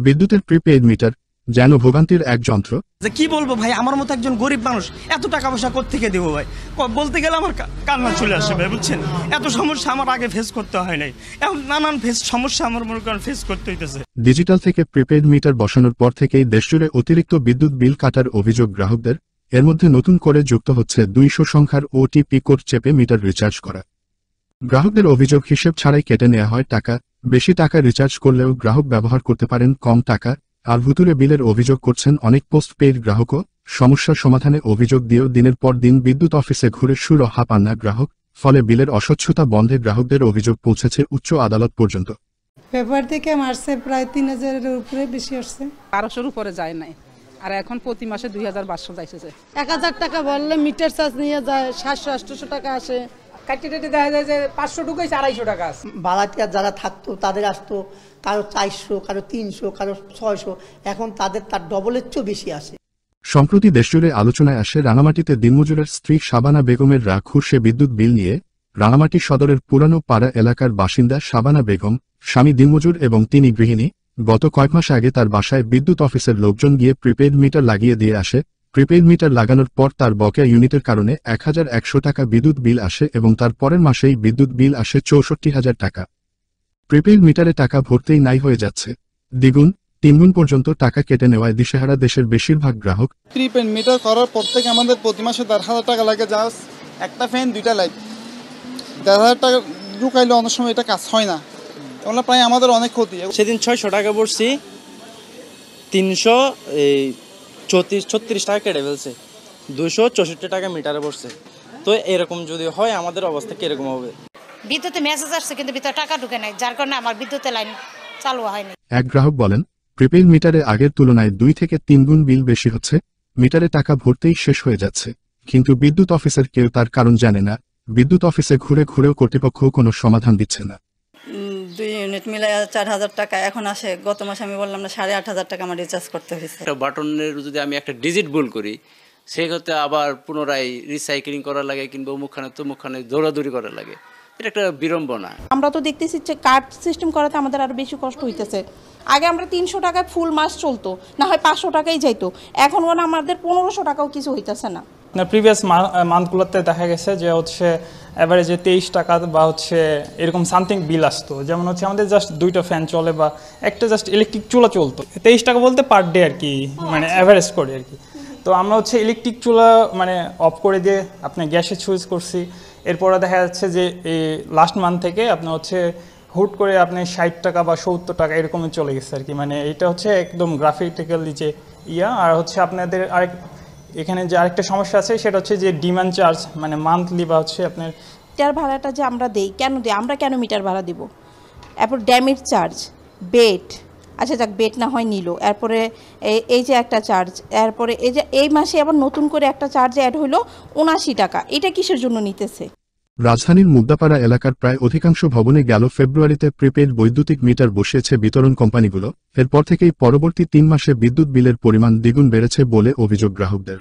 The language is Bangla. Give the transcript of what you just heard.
বিদ্যুতের প্রিপেইড মিটার যেন ভোগান্তির এক যন্ত্র। যে কি বলবো ভাই, আমার মতো একজন গরিব মানুষ এত টাকা পয়সা কোত্থেকে দেবো ভাই? বলতে গেলে আমার কান্না চলে আসে ভাই, বুঝছেন? এত সমস্যা আমার আগে ফেস করতে হয় নাই, এখন নানান সমস্যা আমার মনে করেন ফেস করতে হইতেছে। ডিজিটাল থেকে প্রিপেইড মিটার বসানোর পর থেকেই দেশজুড়ে অতিরিক্ত বিদ্যুৎ বিল কাটার অভিযোগ গ্রাহকদের। এর মধ্যে নতুন করে যুক্ত হচ্ছে 200 সংখ্যার ওটিপি কোড চেপে মিটার রিচার্জ করা। গ্রাহকদের অভিযোগ, হিসেব ছাড়াই কেটে নেওয়া হয় টাকা। বেশি টাকা রিচার্জ করলেও গ্রাহক ব্যবহার করতে পারেন কম টাকা। আর ভুতুরে বিলের অভিযোগ করছেন অনেক পোস্ট পেইড গ্রাহকও। সমস্যার সমাধানে অভিযোগ দিয়েও দিনের পর দিন বিদ্যুৎ অফিসে ঘুরে সুরাহা পান না গ্রাহক। ফলে বিলের অস্বচ্ছতা বন্ধে গ্রাহকদের অভিযোগ পৌঁছেছে উচ্চ আদালত পর্যন্ত। ফেব্রুয়ারি থেকে মার্চে প্রায় 3000-এর উপরে বেশি আসছে। 1200-র উপরে যায় নাই, আর এখন প্রতি মাসে 2500 যাইতেছে। 1000 টাকা বললে মিটার চার্জ নিয়ে যায় 700-800 টাকা আসে। কাটি দেখা যায় যে 500 ঢুকেছে 250 টাকা আছে। ভাড়াটিয়া যারা থাকতো তাদের আসতো কারো 400, কারো 300, কারো 600, এখন তাদের তার ডবলের চেয়েও বেশি আসে। সম্প্রতি দেশজুড়ে আলোচনায় আসে রাঙামাটিতে দিনমজুরের স্ত্রী শাবানা বেগমের রাক্ষসে বিদ্যুৎ বিল নিয়ে। রাঙামাটি সদরের পুরানো পাড়া এলাকার বাসিন্দা শাবানা বেগম, স্বামী দিনমজুর এবং তিনি গৃহিণী। গত কয়েক মাস আগে তার বাসায় বিদ্যুৎ অফিসের লোকজন গিয়ে প্রিপেইড মিটার লাগিয়ে দিয়ে আসে। প্রিপেইড মিটার লাগানোর পর তার বকেয়া ইউনিটের কারণে 1100 টাকা বিদ্যুৎ বিল আসে এবং তার পরের মাসেই বিদ্যুৎ বিল আসে 64,000 টাকা। প্রিপেইড মিটারে টাকা ভরতেই নাই হয়ে যাচ্ছে দ্বিগুণ, তিনগুণ পর্যন্ত টাকা কেটে নেওয়ায় দিশেহারা দেশের বেশিরভাগ গ্রাহক। প্রিপেইড মিটার করার পর থেকে আমাদের প্রতি মাসে 1,500 টাকা লাগে, জাস্ট একটা ফ্যান 2টা লাইট। 1,500 টাকা ঢুকাইলে অনেক সময় এটা কাজ হয় না, তাহলে প্রায় আমাদের অনেক ক্ষতি। সেদিন 600 টাকা ভরছি, 336 টাকা কেটে ফেলছে, 264 টাকা মিটারে পড়ছে। তো এরকম যদি হয় আমাদের অবস্থা কিরকম হবে? বিদ্যুতে মেসেজ আসছে কিন্তু ভিতরে টাকা ঢুকে নাই, যার কারণে আমার বিদ্যুতের লাইন চালু হয়নি। এক গ্রাহক বলেন, প্রিপেইড মিটারে আগের তুলনায় 2 থেকে 3 গুণ বিল বেশি হচ্ছে। মিটারে টাকা ভরতেই শেষ হয়ে যাচ্ছে, কিন্তু বিদ্যুৎ অফিসের কেউ তার কারণ জানে না। বিদ্যুৎ অফিসে ঘুরে ঘুরেও কর্তৃপক্ষ কোনো সমাধান দিচ্ছে না। 2 ইউনিট মিলে 4000 টাকা এখন আসে। গত মাসে আমি বললাম না 8500 টাকা আমার রিচার্জ করতে হয়েছে। একটা বাটনের যদি আমি একটা ডিজিট ভুল করি, সেক্ষেত্রে আবার পুনরায় রিসাইক্লিং করা লাগে, কিংবা মুখখানে দৌড়াদৌড়ি করা লাগে। এটা একটা বিড়ম্বনা। আমরা তো দেখতেছি যে কার্ড সিস্টেম করাতে আমাদের আরো বেশি কষ্ট হইতেছে। আগে আমরা 300 টাকায় ফুল মাস চলতো, না হয় 500 টাকাই যাইতো, এখন আমাদের 1500 টাকাও কিছু হইতেছে না। প্রিভিয়াস মান্থগুলোতে দেখা গেছে যে হচ্ছে অ্যাভারেজে 23 টাকা বা হচ্ছে এরকম সামথিং বিল আসতো। যেমন হচ্ছে আমাদের জাস্ট 2টা ফ্যান চলে বা একটা জাস্ট ইলেকট্রিক চুলা চলতো। 23 টাকা বলতে পার ডে আর কি, মানে অ্যাভারেজ করে আর কি। তো আমরা হচ্ছে ইলেকট্রিক চুলা মানে অফ করে দিয়ে আপনার গ্যাসে চুজ করছি। এরপরে দেখা যাচ্ছে যে এই লাস্ট মান্থ থেকে আপনার হচ্ছে হুট করে আপনি 60 টাকা বা 70 টাকা এরকমই চলে গেছে আর কি। মানে এটা হচ্ছে একদম গ্রাফিক্যালি যে আর হচ্ছে আপনাদের এখানে যে আরেকটা সমস্যা আছে সেটা হচ্ছে যে ডিমান্ড চার্জ, মানে মান্থলি বা হচ্ছে আপনার মিটার ভাড়াটা যে আমরা দেই, কেন দেই আমরা, কেন মিটার ভাড়া দিব? এরপর ড্যামেজ চার্জ, বেড, আচ্ছা যাক বেড না হয় নিল, এরপরে এই যে একটা চার্জ, এরপরে এই যে এই মাসে আবার নতুন করে একটা চার্জ অ্যাড হলো 79 টাকা। এটা কিসের জন্য নিতেছে? রাজধানীর মুগদাপাড়া এলাকার প্রায় অধিকাংশ ভবনে গেল ফেব্রুয়ারিতে প্রিপেইড বৈদ্যুতিক মিটার বসিয়েছে বিতরণ কোম্পানিগুলো। এরপর থেকেই পরবর্তী 3 মাসে বিদ্যুৎ বিলের পরিমাণ দ্বিগুণ বেড়েছে বলে অভিযোগ গ্রাহকদের।